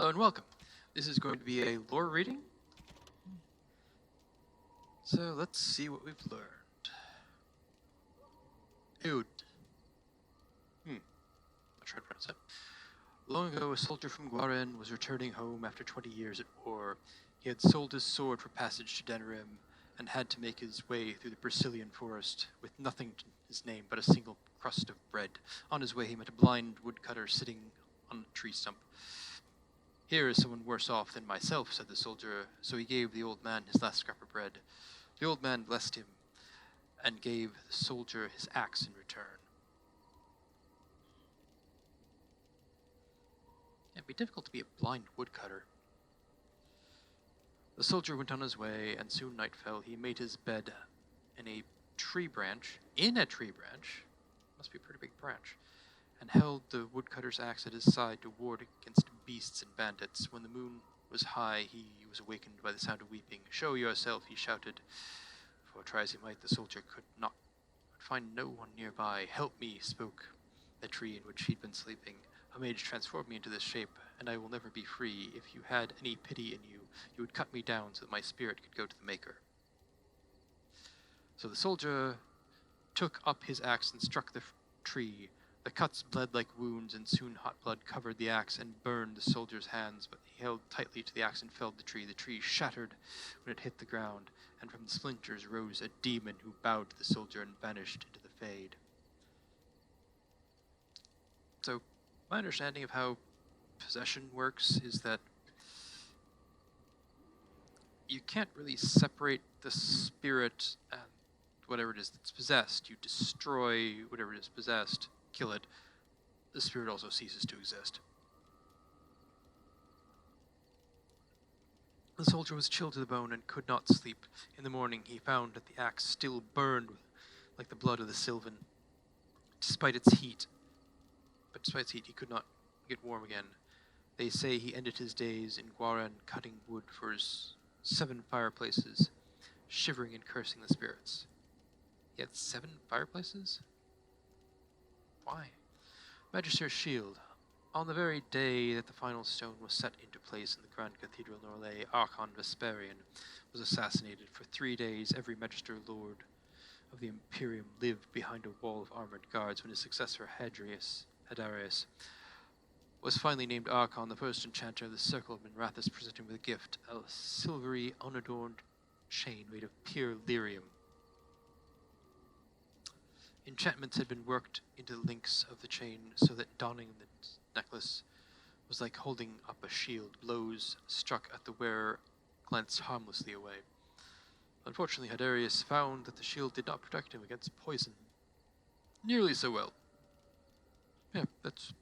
Hello and welcome. This is going to be a lore reading. So let's see what we've learned. Ood. I'll try to pronounce that. Long ago, a soldier from Dwarven was returning home after 20 years at war. He had sold his sword for passage to Denerim and had to make his way through the Princeling forest with nothing to his name but a single crust of bread. On his way, he met a blind woodcutter sitting on a tree stump. "Here is someone worse off than myself," said the soldier, so he gave the old man his last scrap of bread. The old man blessed him and gave the soldier his axe in return. It'd be difficult to be a blind woodcutter. The soldier went on his way, and soon night fell. He made his bed in a tree branch, must be a pretty big branch, and held the woodcutter's axe at his side to ward against beasts and bandits. When the moon was high, he was awakened by the sound of weeping. "Show yourself," he shouted, for try as he might, the soldier could find no one nearby. "Help me," spoke the tree in which he'd been sleeping. "A mage transformed me into this shape, and I will never be free. If you had any pity in you, you would cut me down so that my spirit could go to the Maker." So the soldier took up his axe and struck the tree. The cuts bled like wounds, and soon hot blood covered the axe and burned the soldier's hands, but he held tightly to the axe and felled the tree. The tree shattered when it hit the ground, and from the splinters rose a demon who bowed to the soldier and vanished into the fade. So, my understanding of how possession works is that you can't really separate the spirit and whatever it is that's possessed. You destroy whatever it is possessed, kill it, the spirit also ceases to exist. The soldier was chilled to the bone and could not sleep. In the morning he found that the axe still burned like the blood of the Sylvan. Despite its heat, he could not get warm again. They say he ended his days in Dwarven cutting wood for his 7 fireplaces, shivering and cursing the spirits. He had 7 fireplaces? Why? Magister's shield. On the very day that the final stone was set into place in the Grand Cathedral Norlay, Archon Vesperian was assassinated. For 3 days, every Magister Lord of the Imperium lived behind a wall of armored guards. When his successor, Hadarius, was finally named Archon, the first enchanter of the Circle of Minrathis presented him with a gift, a silvery, unadorned chain made of pure lyrium. Enchantments had been worked into the links of the chain so that donning the necklace was like holding up a shield. Blows struck at the wearer glanced harmlessly away. Unfortunately, Hadarius found that the shield did not protect him against poison nearly so well. Yeah, that's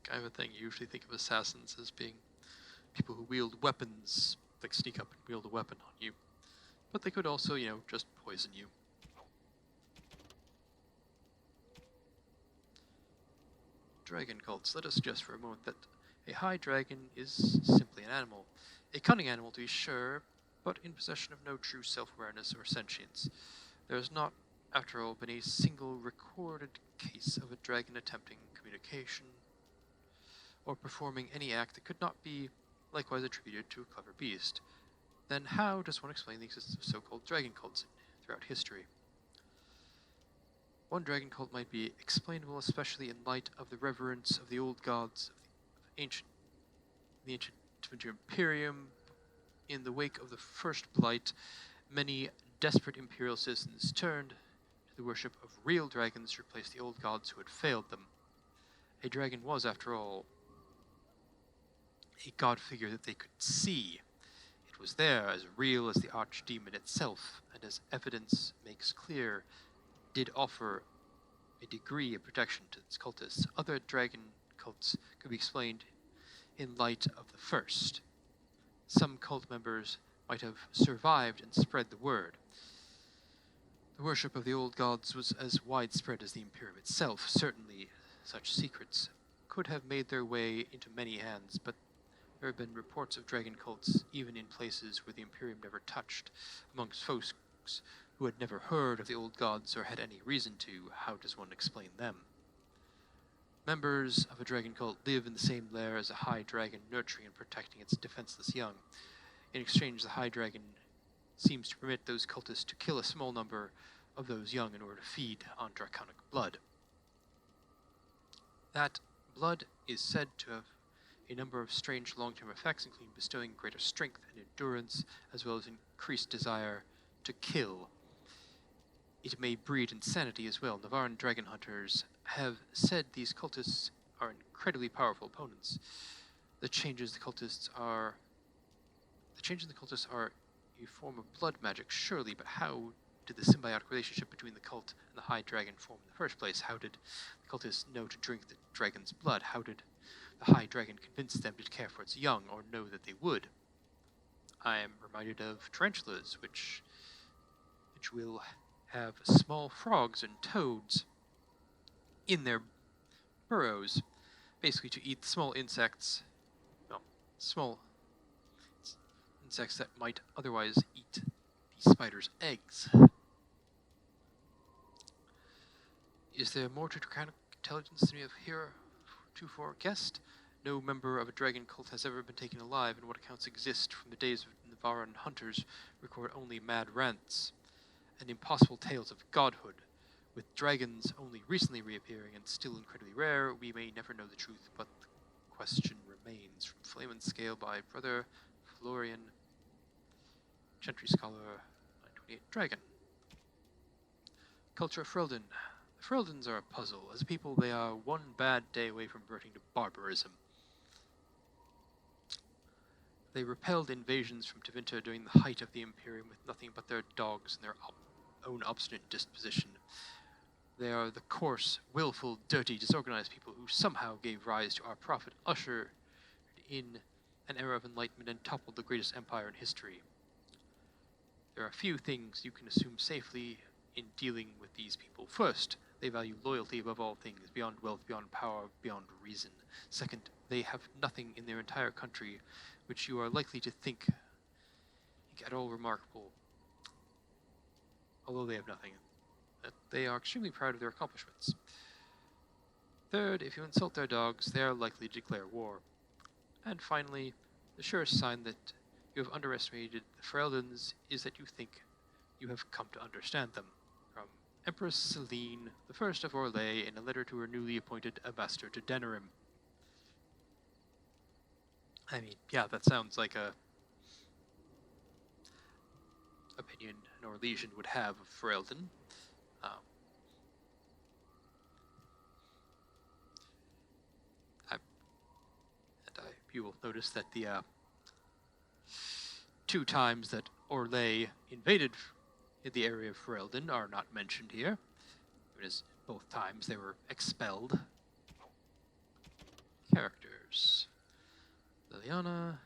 kind of a thing. You usually think of assassins as being people who wield weapons, like sneak up and wield a weapon on you. But they could also, just poison you. Dragon cults. Let us suggest for a moment that a high dragon is simply an animal. A cunning animal, to be sure, but in possession of no true self-awareness or sentience. There has not, after all, been a single recorded case of a dragon attempting communication or performing any act that could not be likewise attributed to a clever beast. Then how does one explain the existence of so-called dragon cults throughout history? One dragon cult might be explainable, especially in light of the reverence of the old gods of the ancient Imperium. In the wake of the First Blight, many desperate imperial citizens turned to the worship of real dragons to replace the old gods who had failed them. A dragon was, after all, a god figure that they could see. It was there, as real as the archdemon itself, and as evidence makes clear, did offer a degree of protection to its cultists. Other dragon cults could be explained in light of the first. Some cult members might have survived and spread the word. The worship of the old gods was as widespread as the Imperium itself. Certainly, such secrets could have made their way into many hands, but there have been reports of dragon cults even in places where the Imperium never touched, amongst folks who had never heard of the old gods or had any reason to. How does one explain them? Members of a dragon cult live in the same lair as a high dragon, nurturing and protecting its defenseless young. In exchange, the high dragon seems to permit those cultists to kill a small number of those young in order to feed on draconic blood. That blood is said to have a number of strange long-term effects, including bestowing greater strength and endurance, as well as increased desire to kill. It may breed insanity as well. Navaran dragon hunters have said these cultists are incredibly powerful opponents. The changes in the cultists are a form of blood magic, surely, but how did the symbiotic relationship between the cult and the high dragon form in the first place? How did the cultists know to drink the dragon's blood? How did the high dragon convince them to care for its young, or know that they would? I am reminded of tarantulas, which will have small frogs and toads in their burrows, basically to eat small insects, small insects that might otherwise eat the spider's eggs. Is there more to draconic intelligence than we have heretofore guessed? No member of a dragon cult has ever been taken alive, and what accounts exist from the days of Navaran hunters record only mad rants and impossible tales of godhood. With dragons only recently reappearing and still incredibly rare, we may never know the truth, but the question remains. From Flame and Scale by Brother Florian, Gentry Scholar, 928 Dragon. Culture of Ferelden. The Fereldens are a puzzle. As a people, they are one bad day away from reverting to barbarism. They repelled invasions from Tevinter during the height of the Imperium with nothing but their dogs and their own obstinate disposition. They are the coarse, willful, dirty, disorganized people who somehow gave rise to our prophet, ushered in an era of enlightenment, and toppled the greatest empire in history. There are few things you can assume safely in dealing with these people. First, they value loyalty above all things, beyond wealth, beyond power, beyond reason. Second, they have nothing in their entire country which you are likely to think at all remarkable, although they have nothing. They are extremely proud of their accomplishments. Third, if you insult their dogs, they are likely to declare war. And finally, the surest sign that you have underestimated the Fereldens is that you think you have come to understand them. From Empress Celine, the First of Orlais, in a letter to her newly appointed ambassador to Denerim. I mean, yeah, that sounds like a opinion an Orlesian would have of Ferelden. You will notice that the 2 times that Orlais invaded in the area of Ferelden are not mentioned here, as both times they were expelled. Characters. Liliana.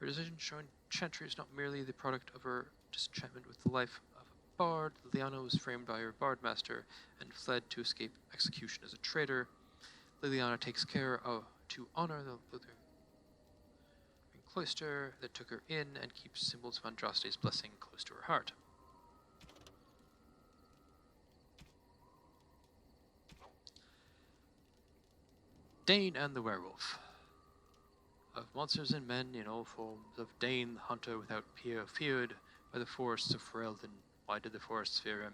Her decision showing Chantry is not merely the product of her disenchantment with the life of a bard. Liliana was framed by her bard master and fled to escape execution as a traitor. Liliana takes care to honor the Lutheran cloister that took her in and keeps symbols of Andraste's blessing close to her heart. Dane and the Werewolf. Of monsters and men in all forms, of Dane the hunter without peer, feared by the forests of Ferelden. Why did the forests fear him?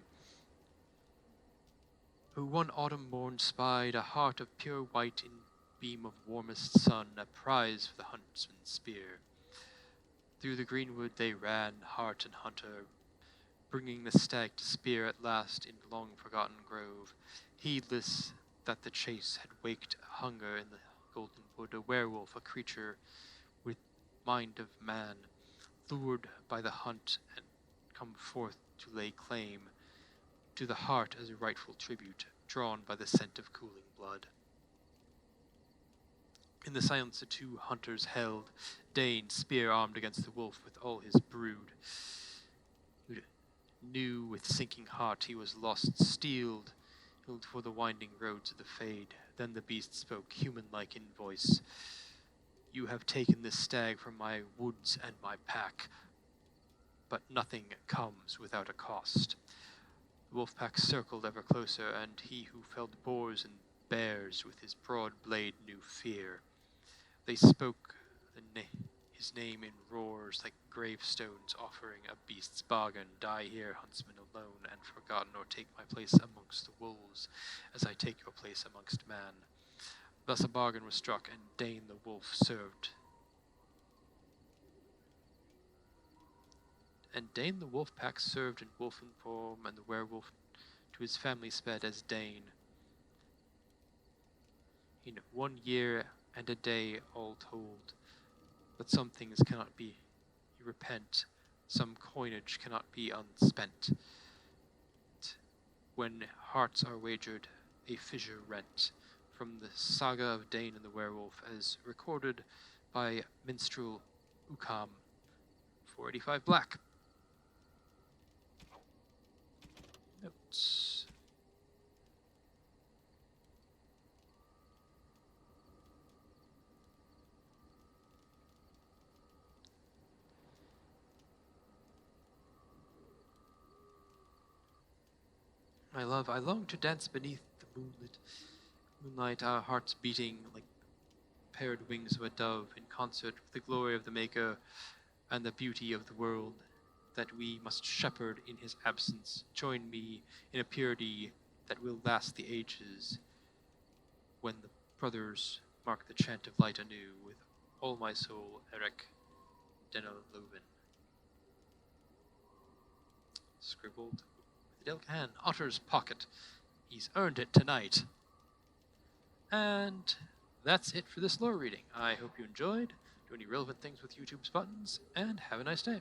Who one autumn morn spied a heart of pure white in beam of warmest sun, a prize for the huntsman's spear. Through the greenwood they ran, hart and hunter, bringing the stag to spear at last in long-forgotten grove, heedless that the chase had waked hunger in the golden wood. A werewolf, a creature with mind of man, lured by the hunt and come forth to lay claim to the heart as a rightful tribute, drawn by the scent of cooling blood. In the silence the 2 hunters held, Dane spear-armed against the wolf with all his brood, who knew with sinking heart he was lost, steeled for the winding roads of the Fade. Then the beast spoke, human-like in voice. You have taken this stag from my woods and my pack, but nothing comes without a cost. The wolf pack circled ever closer, and he who felled boars and bears with his broad blade knew fear. They spoke his name in roars like gravestones offering a beast's bargain. Die here, huntsman, alone and forgotten, or take my place amongst the wolves, as I take your place amongst man. Thus a bargain was struck, and Dane the wolf served. And Dane the wolf pack served in wolfen form, and the werewolf to his family sped as Dane. In 1 year and a day all told, but some things cannot be. You repent, some coinage cannot be unspent. When hearts are wagered, a fissure rent. From the saga of Dane and the werewolf, as recorded by minstrel Ukam, 485 black. Notes. My love, I long to dance beneath the moonlight, our hearts beating like paired wings of a dove in concert with the glory of the Maker and the beauty of the world, that we must shepherd in his absence. Join me in a purity that will last the ages, when the brothers mark the chant of light anew. With all my soul, Eric Denerim. Scribbled with the delicate hand, Otter's pocket. He's earned it tonight. And that's it for this lore reading. I hope you enjoyed. Do any relevant things with YouTube's buttons, and have a nice day.